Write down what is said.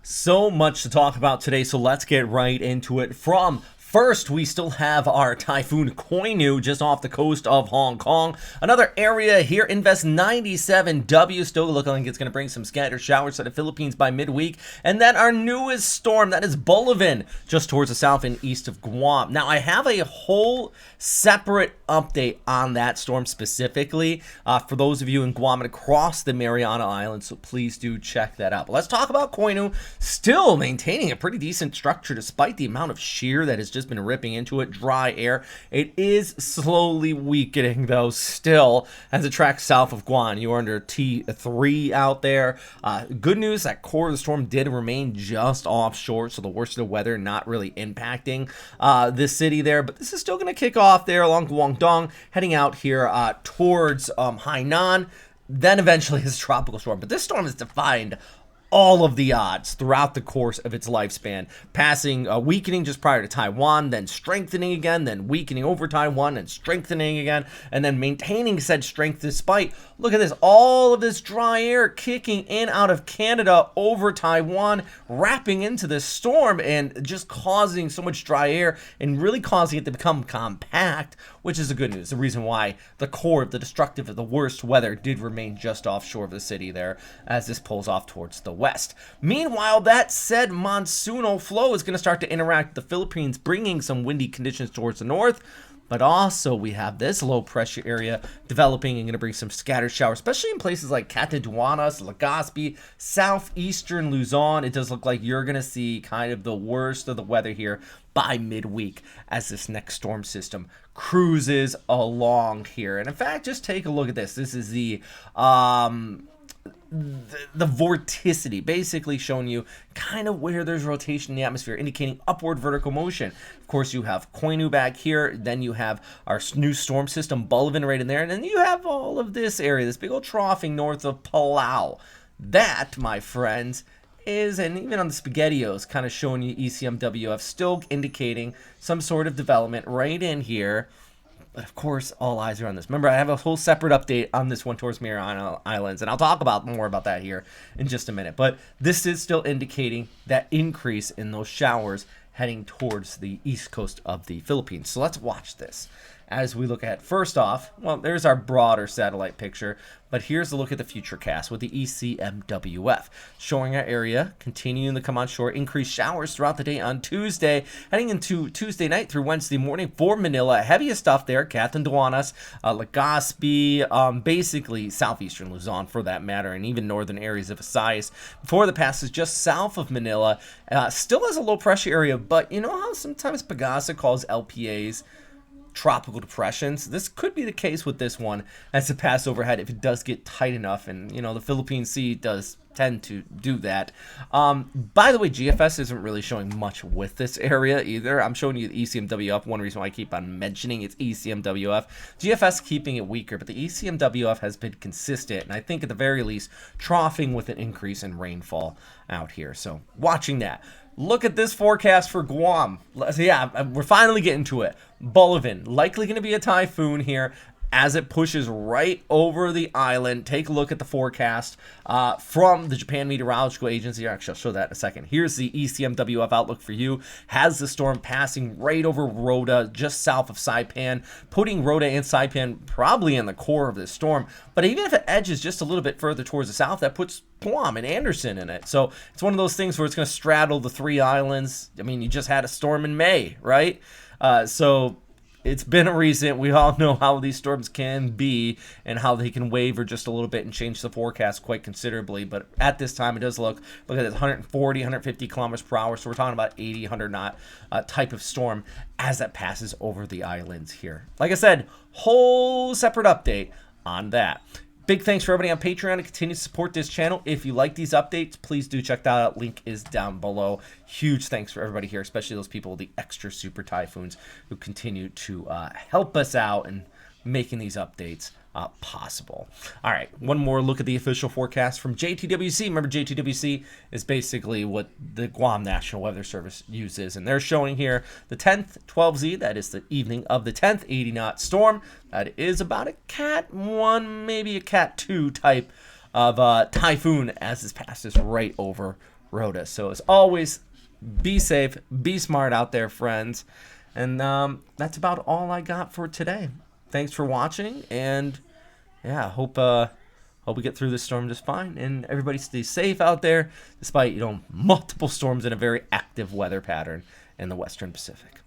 So much to talk about today, so let's get right into it. First, we still have our Typhoon Koinu just off the coast of Hong Kong. Another area here, Invest 97W, still looking like it's going to bring some scattered showers to the Philippines by midweek. And then our newest storm, that is Bolaven, just towards the south and east of Guam. Now, I have a whole separate update on that storm specifically for those of you in Guam and across the Mariana Islands, so please do check that out. But let's talk about Koinu, still maintaining a pretty decent structure despite the amount of shear that has just been ripping into it, dry air. It is slowly weakening though still as it tracks south of Guam. You are under T3 out there. Good news, that core of the storm did remain just offshore, so the worst of the weather not really impacting this city there, but this is still going to kick off there along Guangdong, heading out here towards Hainan, then eventually his tropical storm. But this storm has defined all of the odds throughout the course of its lifespan, passing weakening just prior to Taiwan, then strengthening again, then weakening over Taiwan, and strengthening again, and then maintaining said strength despite, look at this, all of this dry air kicking in out of Canada over Taiwan, wrapping into this storm and just causing so much dry air and really causing it to become compact, which is the good news. The reason why the core of the destructive of the worst weather did remain just offshore of the city there as this pulls off towards the west. Meanwhile, that said monsoonal flow is going to start to interact with the Philippines, bringing some windy conditions towards the north. But also we have this low pressure area developing and going to bring some scattered showers, especially in places like Catanduanes, Legazpi, southeastern Luzon. It does look like you're going to see kind of the worst of the weather here by midweek as this next storm system cruises along here. And in fact, just take a look at this. This is the vorticity, basically showing you kind of where there's rotation in the atmosphere, indicating upward vertical motion. Of course, you have Koinu back here, then you have our new storm system, Bolaven, right in there, and then you have all of this area, this big old troughing north of Palau. That, my friends, is, and even on the SpaghettiOs, kind of showing you ECMWF, still indicating some sort of development right in here. But of course, all eyes are on this. Remember, I have a whole separate update on this one towards Mariana Islands, and I'll talk about more about that here in just a minute. But this is still indicating that increase in those showers heading towards the east coast of the Philippines. So let's watch this as we look at, first off, well, there's our broader satellite picture, but here's a look at the futurecast with the ECMWF, showing our area continuing to come on shore, increased showers throughout the day on Tuesday, heading into Tuesday night through Wednesday morning for Manila. Heaviest stuff there, Catanduanes, Legazpi, basically southeastern Luzon for that matter, and even northern areas of Visayas. Before the passes just south of Manila, still has a low pressure area, but you know how sometimes Pagasa calls LPAs tropical depressions? This could be the case with this one as it pass overhead if it does get tight enough, and you know the Philippine Sea does tend to do that. By the way, GFS isn't really showing much with this area either. I'm showing you the ECMWF. One reason why I keep on mentioning it's ECMWF. GFS keeping it weaker, but the ECMWF has been consistent, and I think at the very least troughing with an increase in rainfall out here. So watching that. Look at this forecast for Guam. Yeah, we're finally getting to it. Bolaven, likely going to be a typhoon here as it pushes right over the island. Take a look at the forecast from the Japan Meteorological Agency. Actually, I'll show that in a second. Here's the ECMWF outlook for you. Has the storm passing right over Rota, just south of Saipan, putting Rota and Saipan probably in the core of this storm. But even if it edges just a little bit further towards the south, that puts Guam and Anderson in it. So it's one of those things where it's going to straddle the three islands. I mean, you just had a storm in May, right? So it's been a recent. We all know how these storms can be and how they can waver just a little bit and change the forecast quite considerably. But at this time, it does look at this 140, 150 kilometers per hour. So we're talking about 80, 100 knot type of storm as that passes over the islands here. Like I said, whole separate update on that. Big thanks for everybody on Patreon to continue to support this channel. If you like these updates, please do check that out. Link is down below. Huge thanks for everybody here, especially those people with the extra super typhoons who continue to help us out and making these updates possible. All right, one more look at the official forecast from JTWC. Remember, JTWC is basically what the Guam National Weather Service uses, and they're showing here the 10th 12Z, that is the evening of the 10th 80 knot storm. That is about a Cat 1, maybe a Cat 2 type of typhoon as this passes right over Rhoda. So as always, be safe, be smart out there, friends. And that's about all I got for today. Thanks for watching, and yeah, hope we get through this storm just fine, and everybody stays safe out there, despite multiple storms and a very active weather pattern in the Western Pacific.